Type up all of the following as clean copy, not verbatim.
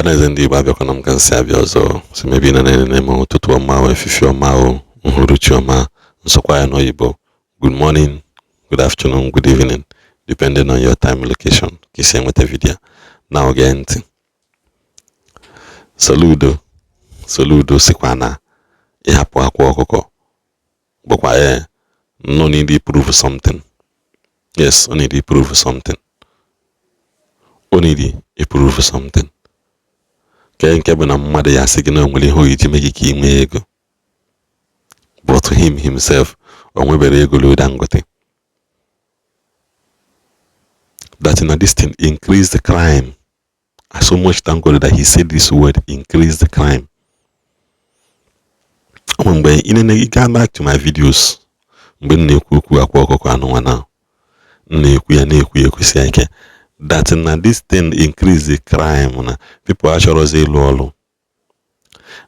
Ọhaneze ndị Igbo abịakwana m ka nsị abịa ọzọ si mebi na na-eme ụtụtụ ọma o efifi ọma o uhuruchi ọma nsọkwa ya n'oyibo. Good morning, good afternoon, good evening, depending on your time location ka isi enweta vidio na oge ntị. Soludo sikwa na ịhapụ akwa ọkụkọ bụkwa no need to prove something. Yes, only to prove something. Only to prove something. Nke bụ na mmadụ ya sị gị na onwere ihe oyi ji mee gị ka inwe ego, but him himself o nwebere ego load Dangote. That in this thing increase the crime. I so much thank God that he said this word, increase the crime. Mgbe ị ga back to my videos, mgbe na-ekwu okwu akwa ọkụkọ anụnwa na na-ekwu ya ekwesị ike that na this thing increase the crime na people achọrọzi ịlụ ọlụ.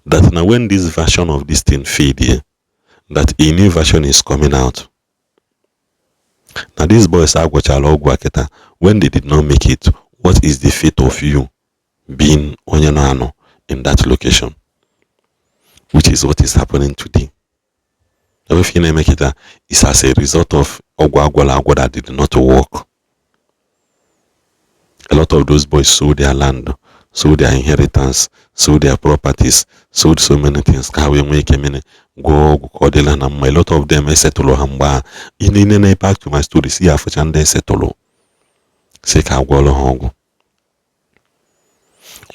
That na when this version of this thing fade here, that a new version is coming out. Now these boys agwachala ọgwụ akịta, when they did not make it, what is the fate of you being onye nọ anọ in that location? Which is what is happening today. Everything I make it is as a result of agwa that did not work. A lot of those boys sold their land, sold their inheritance, sold their properties, sold so many things. A lot of them settle hamba. In back to my story, see how they settle.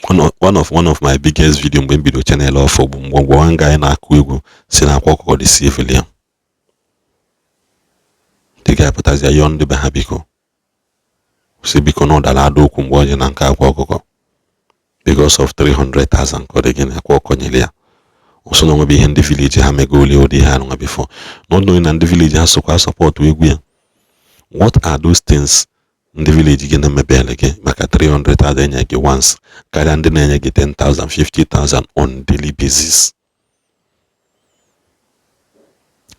One of my biggest video when Igbo channel of one guy na Akwa si na Akwa Okuko the civilian. The guy put as a young de behabiko. Si biko no dala do kumboje na nka Akwa Okuko because of 300,000 code again Akwa Okuko nyelia. Also no be in the village ha megoli odi ha no before. Not knowing in the village has support we. What are those things? In the village again mebele ke maka 300,000 nyage once kada ndi na nyage 10,000 50,000 on daily basis.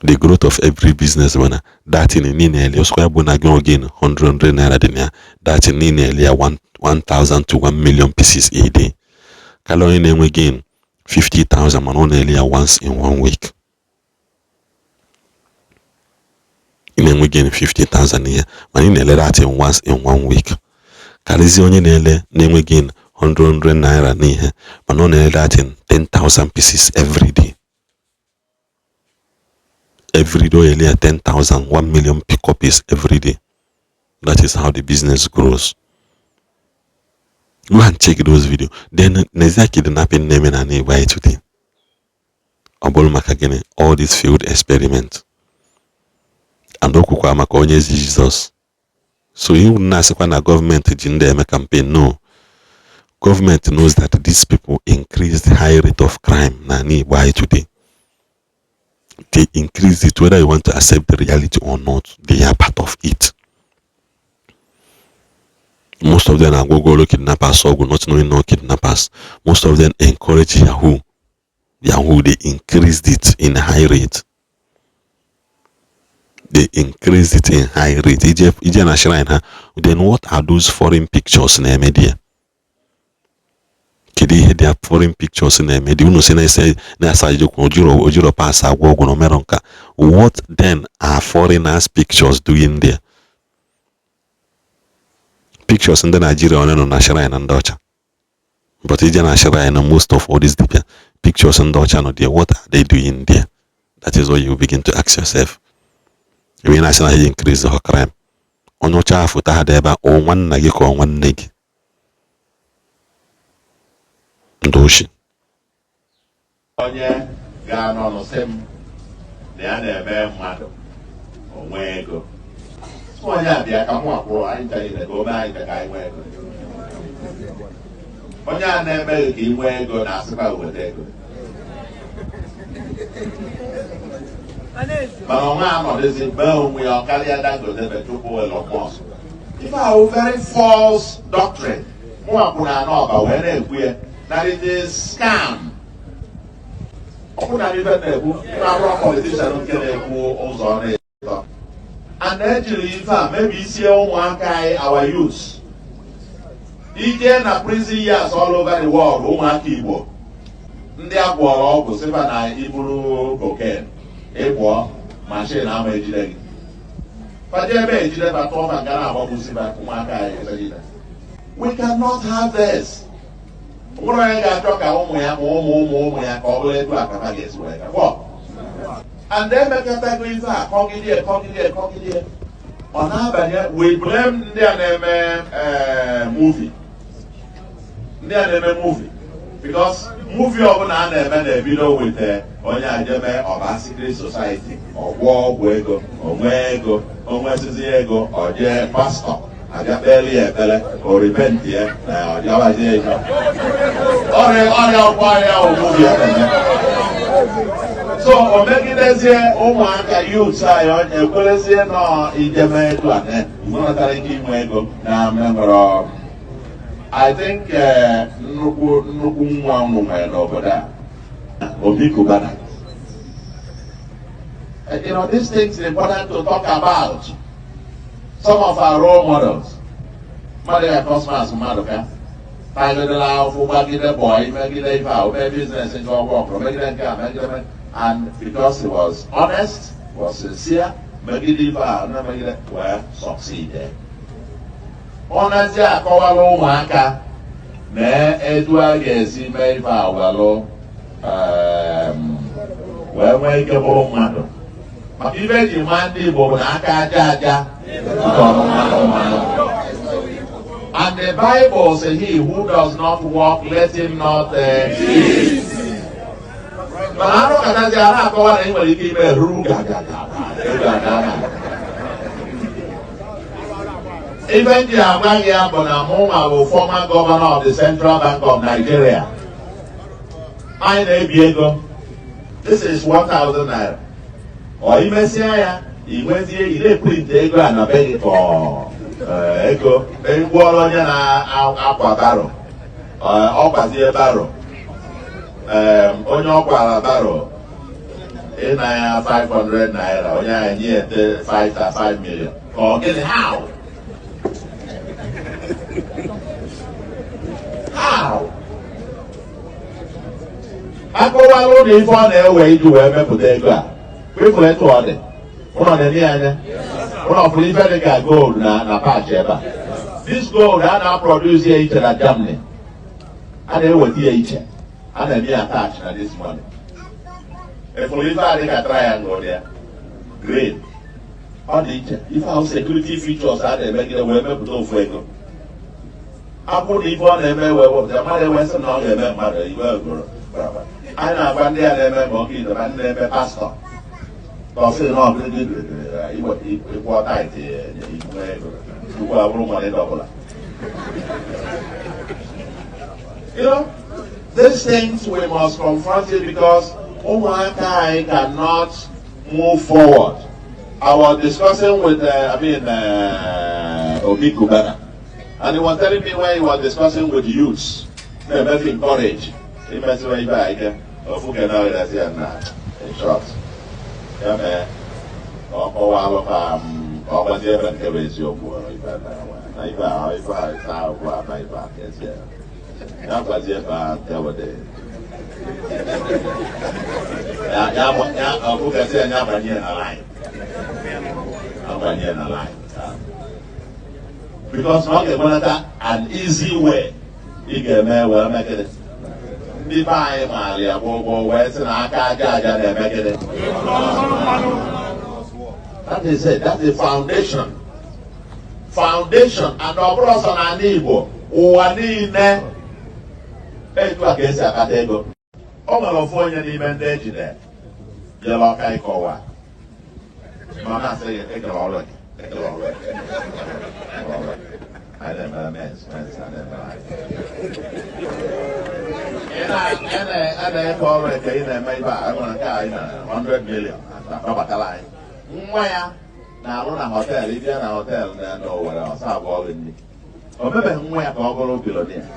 The growth of every business when that in nine square bona again 100 naira denia that in nine 1,000 to 1 million pieces a day. Kalo in again 50,000 man only once in 1 week. In we gain 50,000 here, man in that in once in 1 week. Kalizi onye nele gain 100 naira nihe, man only that in 10,000 pieces every day. Every day 10,000, 1 million copies every day. That is how the business grows. Go and check those videos. Then Nezia kidnapping name and anyway today. Obol makagene all these field experiments. And okukwa maka onye Jesus. So you wouldn't ask when a government jinde campaign. No. Government knows that these people increase the high rate of crime. Nani why today? They increase it whether you want to accept the reality or not. They are part of it. Most of them are go kidnappers or not knowing no kidnappers. Most of them encourage Yahoo. They increased it in high rate. They increase it in high rate. Then what are those foreign pictures in the media? Kidi there are foreign pictures in the media. What then are foreigners' pictures doing there? Pictures in the Nigeria on national and Dutch. But and most of all these pictures in Dutch and there, what are they doing there? That is why you begin to ask yourself. We nationally increase the crime. On your chaff with a deba or one nagik or one neg. Doshi. Onye ga no no sem na na-eme mmadụ onwe ego. Onye abịa ka mụ akwụrụ anyị tanyere ka ome anyị ka anyị nwee ego. Onye a na-eme ka inwe ego na-asịkwa weta ego. If I very false doctrine, that it is scam. And actually, maybe see our youth. ije na prison years all over the world, ụmụaka Igbo ndị a gwọrọ ọgwụ sịba na iburu cocaine ịgwọ machine ama ejide gị faje ebe ejide bata ọma nga na-agbagbusiba ụmụaka anyị ejide. We cannot have this. Ụmụrụ anyị ga-achọ ka ụmụ ya ma ụmụ ya ka ọ bụrụ etu akaba ga-esi wee ga. And then mekọtago ife a kọgidie ọ na-abanye we blame ndị a na-eme movie. Ndị a na-eme movie because movie ọbụla a na-eme na-ebido with onye ajeme ọba secret society ọgwọ ọgwụ ego onwesizi ego oje pastọ abịa kpeli ya ekpele o repent ya na ọjọbazie ego ọrịa ọgwụarịa movie eme. So o megidezie ụmụaka youths anyị onye ekwerezie nọ ijeme etu a natara ike inwe ego na member. I think nnukwu nwa unu nwere n'obodo a Obi Kubana. You know, these things are important to talk about. Some of our role models. Mother ya cosmas mmadụ ka tagidela afọ gbagide boy megide ife ahụ mee business nke ọgwụ megide nke a megide, and because he was honest, was sincere, megide ife ahụ na megide wee succeed. Ọ nazi akọwala ụmụaka na etu a ga-esi mee ife awalụ wee nwee ike bụrụ mmadụ. Maka ife eji ma ndị Igbo bụ na aka aja and the Bible says he who does not walk, let him not eat. Mana anụ katazi a na-akọwa na ị nwere ike ime ruru Even the Amagia Bonamoma will former governor of the Central Bank of Nigeria. My name Diego. This is 1,000 naira. Or you may say, he went here, he print ego and a beg for ego. Then go on Akwa barrel. Okwazie barrel. Onye Okwa barrel. In 500 naira. Onye 5 million. Or get it how? How? Akọwalụ na ife ọ na-ewe iji wee mepụta ego a kwefuru etu ọ dị ụlọ na-enye anya ụlọ fụrụ ife dị ka gold na patch ebe a. This gold a na-produce ya iche na Germany, a na-eweta ya iche, a na-eme ya attach na this money. Efụrụ ife a dị ka triangle ya green, ọ dị iche. Ife ahụ security features a na-emegide wee mepụta ofu ego. Abụ na ife ọ na-eme wee wepụta mmadụ ewesị na ọ ga-eme mmadụ iwe ogoro. Anyị na-agwa ndị a na-eme ma ọka ido na ndị na-eme pastọ tọsị na ọbụla ịkwọ taịtị inwe ego tupu abụrụ mmadụ ọbụla. You know, these things we must confront it because ụmụaka anyị cannot move forward. I was discussing with Obi Kubana, and he was telling me when he was discussing with youths, they must encourage. He must be back. Of who can know that here now? In short, yeah, man. Or what the event is your boy. If that was the event, there were days. Yeah, who can say I'm in a line? I'm in a line. Because not an easy way. You get me well, make it. Ndị be anyị maara ya gbogbo wee sị na aka aja na-emegide. That is it. That's the foundation. Foundation. And ọ bụrụ ọsọ n'ala Igbo ụwa niile etu a ka esi akpata ego. O nwere ofu onye n'ime ndị ejide jere ọka ịkọwa ma na-asị ekele ọrụ I never met and call it in maybe I want to guy 100 million. Nwa ya na-arụ na hotel, ịbịa na hotel na n'Owerri ọsọ abụọ gị ndị. O mebeghị nwa ya ka ọ bụrụ billionaire.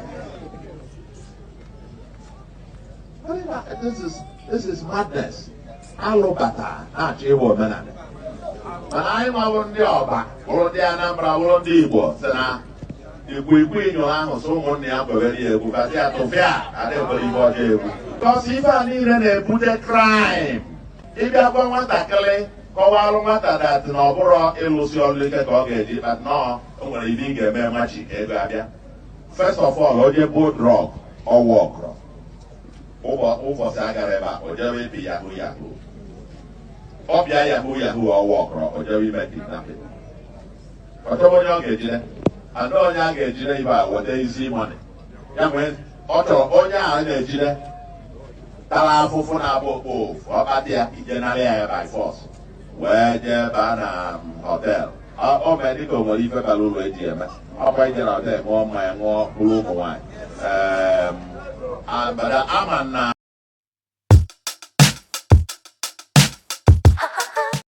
This is madness. Alụbata na-achọ ịbụ omenala. Mana anyị ma bụ ndị Ọba, bụrụ ndị Anambra, bụrụ ndị Igbo sị na Igbo ịnyụrụ ahụ so ụmụnne ya gwebere ya egwu kasị ya tụfịa adị ebere ibe ọjọọ egwu kọsị ife a niile na-ebute kraịm. Ịbịa gwa nwatakịrị kọwalụ nwata datị na ọ bụrụ ịlụsi ọrụ ike ka ọ ga-eji kpata nọọ o nwere ibe ị ga-eme machi ka ego abịa. First of all, onye bụ drọg ọwụ ọkụrọ ụbọchị agara ebe a o jewe ibi yahoo yahoo ọ bịa yahoo yahoo ọwụ ọkụrọ o jewe ime kidnapping. Ọchọba onye ọ ga-ejide ada onye a ga-ejide ibe a weta isi mọni ya nwee ọ chọrọ onye a na-ejide tara afụfụ na-abụ okpofu ọkpata ya ijenarị ya by force wee jee baa na họtel. O mee dịka o nwere ife bara ụlọ eji eme ọkwa ije na họtel ṅụọ mmanya ṅụọ bụrụ ụmụ nwaanyị ama na